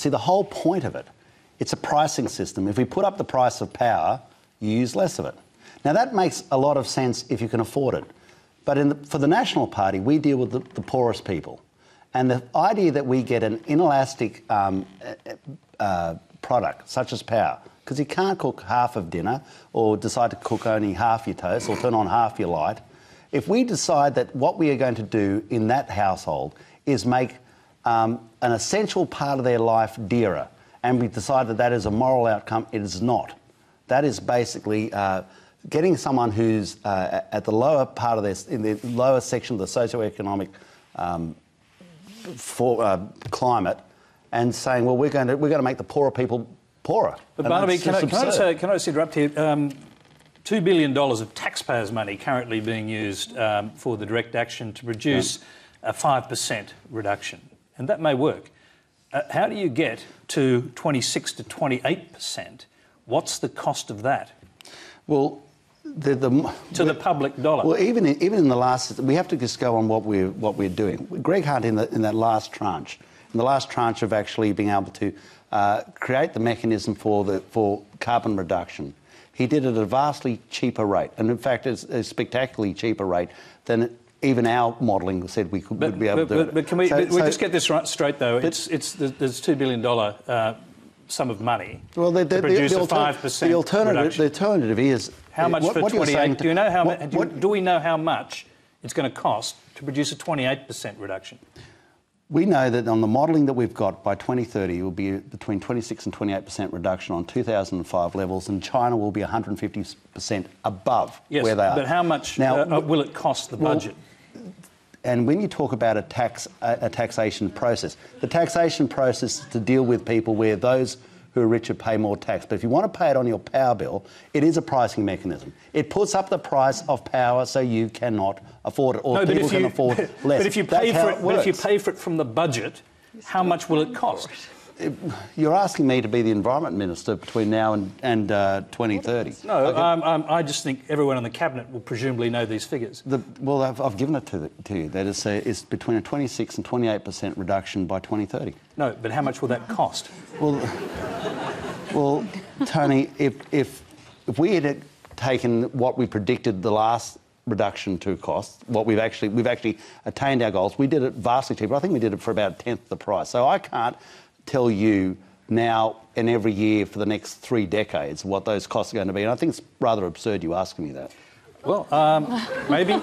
See, the whole point of it, it's a pricing system. If we put up the price of power, you use less of it. Now, that makes a lot of sense if you can afford it. But for the National Party, we deal with the poorest people. And the idea that we get an inelastic product, such as power, because you can't cook half of dinner or decide to cook only half your toast or turn on half your light. If we decide that what we are going to do in that household is make an essential part of their life dearer, and we decide that that is a moral outcome, it is not. That is basically getting someone who's at the lower part of in the lower section of the socioeconomic climate, and saying, well, we're going to make the poorer people poorer. But Barnaby, can I just interrupt here? $2 billion of taxpayers' money currently being used for the direct action to produce a 5% reduction, and that may work. How do you get to 26 to 28%? What's the cost of that? Well, to the public dollar. Well, even in the last, we have to just go on what we're doing. Greg Hunt in that last tranche, of actually being able to create the mechanism for carbon reduction, he did it at a vastly cheaper rate, and in fact, it's a spectacularly cheaper rate than even our modelling said we would be able to do it. But can we just get this straight though? There's $2 billion sum of money to produce a 5% reduction. The alternative is how much for 28? Do you know how? Do we know how much it's going to cost to produce a 28% reduction? We know that on the modelling that we've got, by 2030, it will be between 26 and 28% reduction on 2005 levels, and China will be 150% above where they are. But how much will it cost the budget? And when you talk about a taxation process, the taxation process is to deal with people where those who are richer pay more tax. But if you want to pay it on your power bill, it is a pricing mechanism. It puts up the price of power so you cannot afford it, or people can afford less. But if you pay for it from the budget, how much will it cost? You're asking me to be the Environment Minister between now and 2030. No, okay. I just think everyone in the Cabinet will presumably know these figures. Well, I've given it to you. That is, it's between a 26 and 28% reduction by 2030. No, but how much will that cost? Well, Tony, if we had taken what we predicted the last reduction to cost, we've actually attained our goals. We did it vastly cheaper. I think we did it for about a tenth the price. So I can't tell you now and every year for the next 3 decades what those costs are going to be. And I think it's rather absurd you asking me that. Well, maybe.